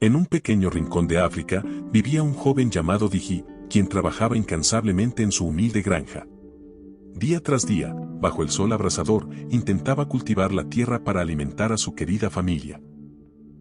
En un pequeño rincón de África, vivía un joven llamado Diji, quien trabajaba incansablemente en su humilde granja. Día tras día, bajo el sol abrasador, intentaba cultivar la tierra para alimentar a su querida familia.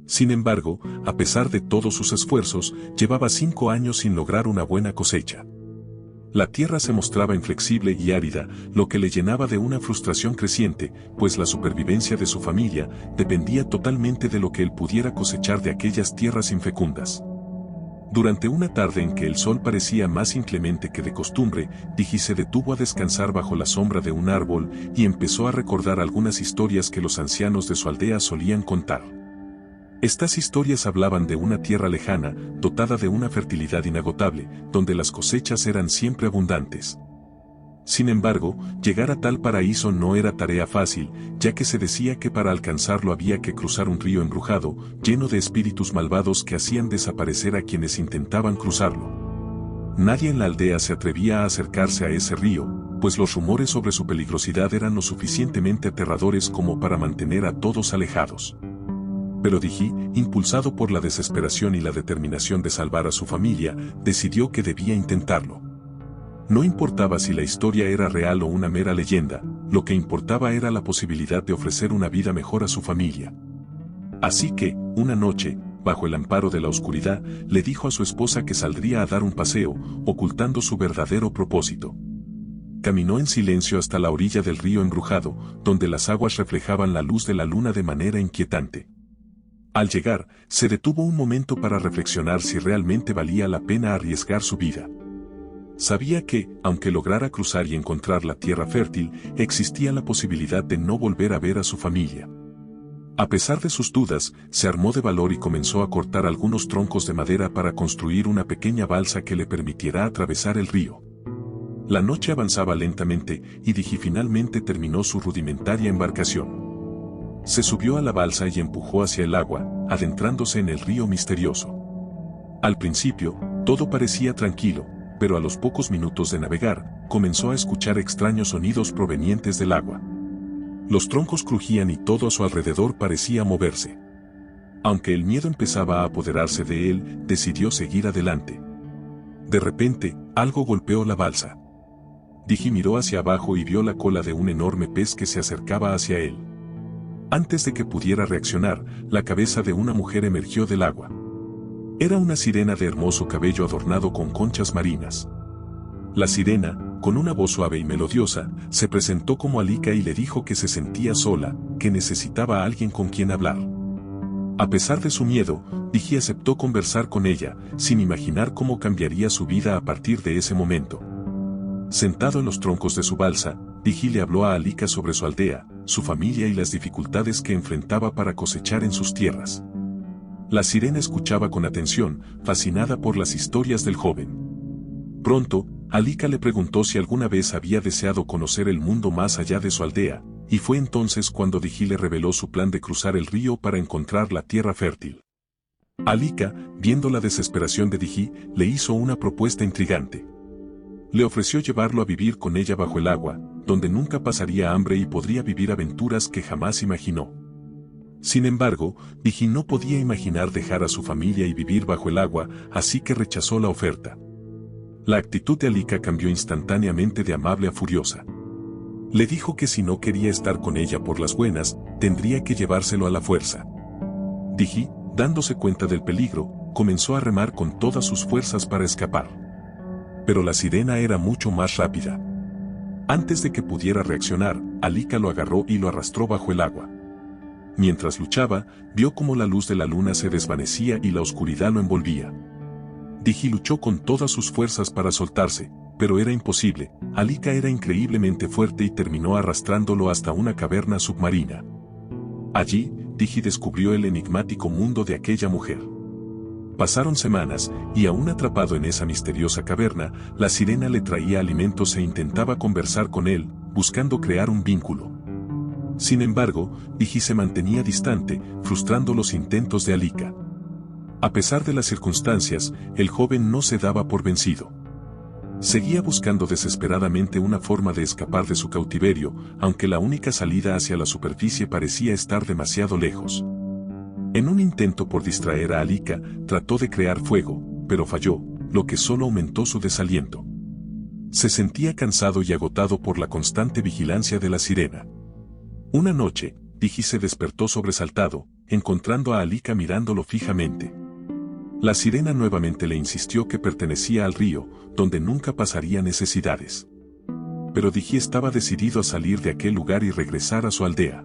Sin embargo, a pesar de todos sus esfuerzos, llevaba 5 años sin lograr una buena cosecha. La tierra se mostraba inflexible y árida, lo que le llenaba de una frustración creciente, pues la supervivencia de su familia dependía totalmente de lo que él pudiera cosechar de aquellas tierras infecundas. Durante una tarde en que el sol parecía más inclemente que de costumbre, Diji se detuvo a descansar bajo la sombra de un árbol y empezó a recordar algunas historias que los ancianos de su aldea solían contar. Estas historias hablaban de una tierra lejana, dotada de una fertilidad inagotable, donde las cosechas eran siempre abundantes. Sin embargo, llegar a tal paraíso no era tarea fácil, ya que se decía que para alcanzarlo había que cruzar un río embrujado, lleno de espíritus malvados que hacían desaparecer a quienes intentaban cruzarlo. Nadie en la aldea se atrevía a acercarse a ese río, pues los rumores sobre su peligrosidad eran lo suficientemente aterradores como para mantener a todos alejados. Pero Diji, impulsado por la desesperación y la determinación de salvar a su familia, decidió que debía intentarlo. No importaba si la historia era real o una mera leyenda, lo que importaba era la posibilidad de ofrecer una vida mejor a su familia. Así que, una noche, bajo el amparo de la oscuridad, le dijo a su esposa que saldría a dar un paseo, ocultando su verdadero propósito. Caminó en silencio hasta la orilla del río embrujado, donde las aguas reflejaban la luz de la luna de manera inquietante. Al llegar, se detuvo un momento para reflexionar si realmente valía la pena arriesgar su vida. Sabía que, aunque lograra cruzar y encontrar la tierra fértil, existía la posibilidad de no volver a ver a su familia. A pesar de sus dudas, se armó de valor y comenzó a cortar algunos troncos de madera para construir una pequeña balsa que le permitiera atravesar el río. La noche avanzaba lentamente, y Diji finalmente terminó su rudimentaria embarcación. Se subió a la balsa y empujó hacia el agua, adentrándose en el río misterioso. Al principio, todo parecía tranquilo, pero a los pocos minutos de navegar, comenzó a escuchar extraños sonidos provenientes del agua. Los troncos crujían y todo a su alrededor parecía moverse. Aunque el miedo empezaba a apoderarse de él, decidió seguir adelante. De repente, algo golpeó la balsa. Diji miró hacia abajo y vio la cola de un enorme pez que se acercaba hacia él. Antes de que pudiera reaccionar, la cabeza de una mujer emergió del agua. Era una sirena de hermoso cabello adornado con conchas marinas. La sirena, con una voz suave y melodiosa, se presentó como Alika y le dijo que se sentía sola, que necesitaba a alguien con quien hablar. A pesar de su miedo, Diji aceptó conversar con ella, sin imaginar cómo cambiaría su vida a partir de ese momento. Sentado en los troncos de su balsa, Diji le habló a Alika sobre su aldea, su familia y las dificultades que enfrentaba para cosechar en sus tierras. La sirena escuchaba con atención, fascinada por las historias del joven. Pronto, Alika le preguntó si alguna vez había deseado conocer el mundo más allá de su aldea, y fue entonces cuando Diji le reveló su plan de cruzar el río para encontrar la tierra fértil. Alika, viendo la desesperación de Diji, le hizo una propuesta intrigante. Le ofreció llevarlo a vivir con ella bajo el agua, donde nunca pasaría hambre y podría vivir aventuras que jamás imaginó. Sin embargo, Diji no podía imaginar dejar a su familia y vivir bajo el agua, así que rechazó la oferta. La actitud de Alika cambió instantáneamente de amable a furiosa. Le dijo que si no quería estar con ella por las buenas, tendría que llevárselo a la fuerza. Diji, dándose cuenta del peligro, comenzó a remar con todas sus fuerzas para escapar. Pero la sirena era mucho más rápida. Antes de que pudiera reaccionar, Alika lo agarró y lo arrastró bajo el agua. Mientras luchaba, vio cómo la luz de la luna se desvanecía y la oscuridad lo envolvía. Diji luchó con todas sus fuerzas para soltarse, pero era imposible. Alika era increíblemente fuerte y terminó arrastrándolo hasta una caverna submarina. Allí, Diji descubrió el enigmático mundo de aquella mujer. Pasaron semanas, y aún atrapado en esa misteriosa caverna, la sirena le traía alimentos e intentaba conversar con él, buscando crear un vínculo. Sin embargo, Diji se mantenía distante, frustrando los intentos de Alika. A pesar de las circunstancias, el joven no se daba por vencido. Seguía buscando desesperadamente una forma de escapar de su cautiverio, aunque la única salida hacia la superficie parecía estar demasiado lejos. En un intento por distraer a Alika, trató de crear fuego, pero falló, lo que solo aumentó su desaliento. Se sentía cansado y agotado por la constante vigilancia de la sirena. Una noche, Diji se despertó sobresaltado, encontrando a Alika mirándolo fijamente. La sirena nuevamente le insistió que pertenecía al río, donde nunca pasaría necesidades. Pero Diji estaba decidido a salir de aquel lugar y regresar a su aldea.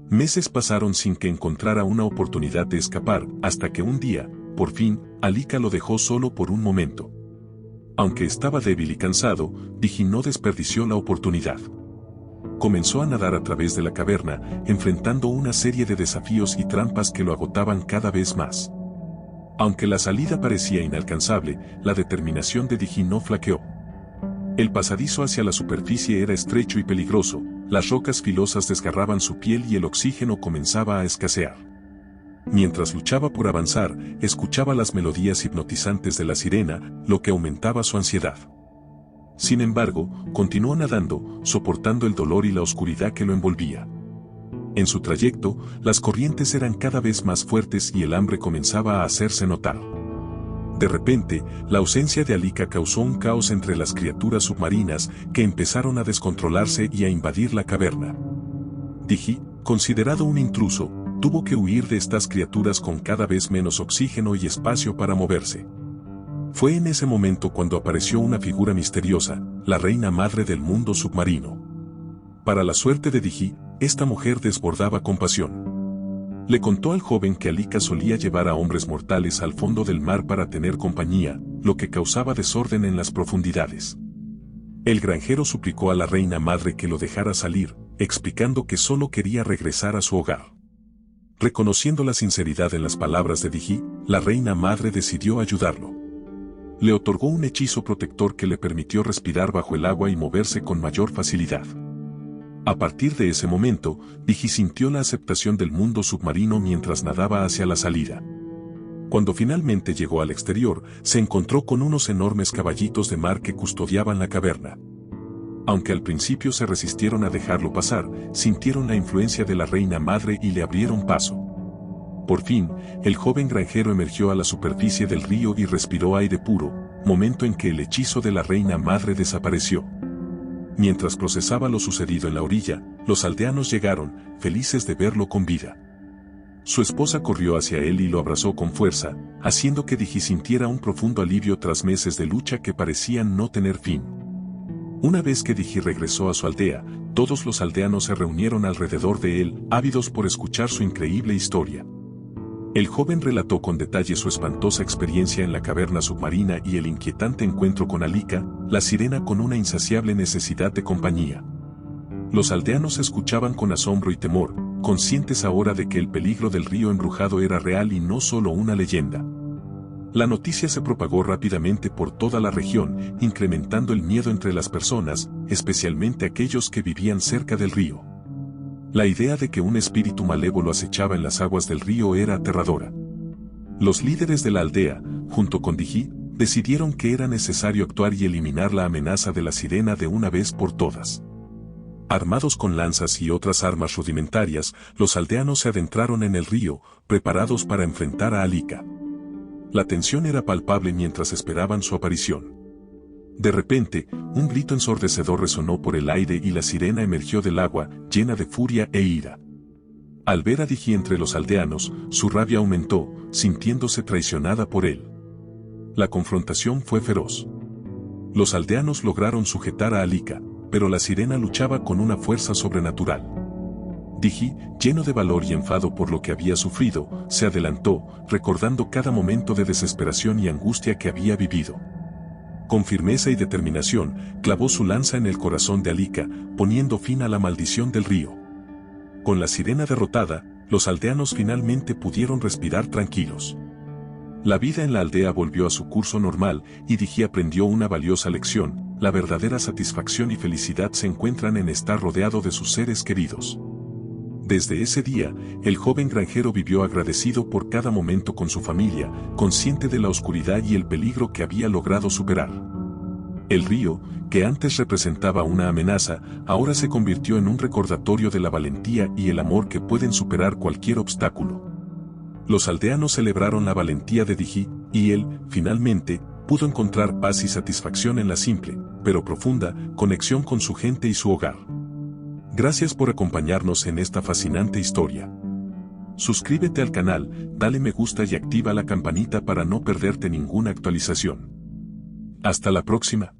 Meses pasaron sin que encontrara una oportunidad de escapar, hasta que un día, por fin, Alika lo dejó solo por un momento. Aunque estaba débil y cansado, Diji no desperdició la oportunidad. Comenzó a nadar a través de la caverna, enfrentando una serie de desafíos y trampas que lo agotaban cada vez más. Aunque la salida parecía inalcanzable, la determinación de Diji no flaqueó. El pasadizo hacia la superficie era estrecho y peligroso, las rocas filosas desgarraban su piel y el oxígeno comenzaba a escasear. Mientras luchaba por avanzar, escuchaba las melodías hipnotizantes de la sirena, lo que aumentaba su ansiedad. Sin embargo, continuó nadando, soportando el dolor y la oscuridad que lo envolvía. En su trayecto, las corrientes eran cada vez más fuertes y el hambre comenzaba a hacerse notar. De repente, la ausencia de Alika causó un caos entre las criaturas submarinas que empezaron a descontrolarse y a invadir la caverna. Diji, considerado un intruso, tuvo que huir de estas criaturas con cada vez menos oxígeno y espacio para moverse. Fue en ese momento cuando apareció una figura misteriosa, la reina madre del mundo submarino. Para la suerte de Diji, esta mujer desbordaba compasión. Le contó al joven que Alika solía llevar a hombres mortales al fondo del mar para tener compañía, lo que causaba desorden en las profundidades. El granjero suplicó a la reina madre que lo dejara salir, explicando que solo quería regresar a su hogar. Reconociendo la sinceridad en las palabras de Diji, la reina madre decidió ayudarlo. Le otorgó un hechizo protector que le permitió respirar bajo el agua y moverse con mayor facilidad. A partir de ese momento, Diji sintió la aceptación del mundo submarino mientras nadaba hacia la salida. Cuando finalmente llegó al exterior, se encontró con unos enormes caballitos de mar que custodiaban la caverna. Aunque al principio se resistieron a dejarlo pasar, sintieron la influencia de la reina madre y le abrieron paso. Por fin, el joven granjero emergió a la superficie del río y respiró aire puro, momento en que el hechizo de la reina madre desapareció. Mientras procesaba lo sucedido en la orilla, los aldeanos llegaron, felices de verlo con vida. Su esposa corrió hacia él y lo abrazó con fuerza, haciendo que Diji sintiera un profundo alivio tras meses de lucha que parecían no tener fin. Una vez que Diji regresó a su aldea, todos los aldeanos se reunieron alrededor de él, ávidos por escuchar su increíble historia. El joven relató con detalle su espantosa experiencia en la caverna submarina y el inquietante encuentro con Alika, la sirena con una insaciable necesidad de compañía. Los aldeanos escuchaban con asombro y temor, conscientes ahora de que el peligro del río embrujado era real y no solo una leyenda. La noticia se propagó rápidamente por toda la región, incrementando el miedo entre las personas, especialmente aquellos que vivían cerca del río. La idea de que un espíritu malévolo acechaba en las aguas del río era aterradora. Los líderes de la aldea, junto con Diji, decidieron que era necesario actuar y eliminar la amenaza de la sirena de una vez por todas. Armados con lanzas y otras armas rudimentarias, los aldeanos se adentraron en el río, preparados para enfrentar a Alika. La tensión era palpable mientras esperaban su aparición. De repente, un grito ensordecedor resonó por el aire y la sirena emergió del agua, llena de furia e ira. Al ver a Diji entre los aldeanos, su rabia aumentó, sintiéndose traicionada por él. La confrontación fue feroz. Los aldeanos lograron sujetar a Alika, pero la sirena luchaba con una fuerza sobrenatural. Diji, lleno de valor y enfado por lo que había sufrido, se adelantó, recordando cada momento de desesperación y angustia que había vivido. Con firmeza y determinación, clavó su lanza en el corazón de Alika, poniendo fin a la maldición del río. Con la sirena derrotada, los aldeanos finalmente pudieron respirar tranquilos. La vida en la aldea volvió a su curso normal, y Diji aprendió una valiosa lección: la verdadera satisfacción y felicidad se encuentran en estar rodeado de sus seres queridos. Desde ese día, el joven granjero vivió agradecido por cada momento con su familia, consciente de la oscuridad y el peligro que había logrado superar. El río, que antes representaba una amenaza, ahora se convirtió en un recordatorio de la valentía y el amor que pueden superar cualquier obstáculo. Los aldeanos celebraron la valentía de Diji, y él, finalmente, pudo encontrar paz y satisfacción en la simple, pero profunda, conexión con su gente y su hogar. Gracias por acompañarnos en esta fascinante historia. Suscríbete al canal, dale me gusta y activa la campanita para no perderte ninguna actualización. Hasta la próxima.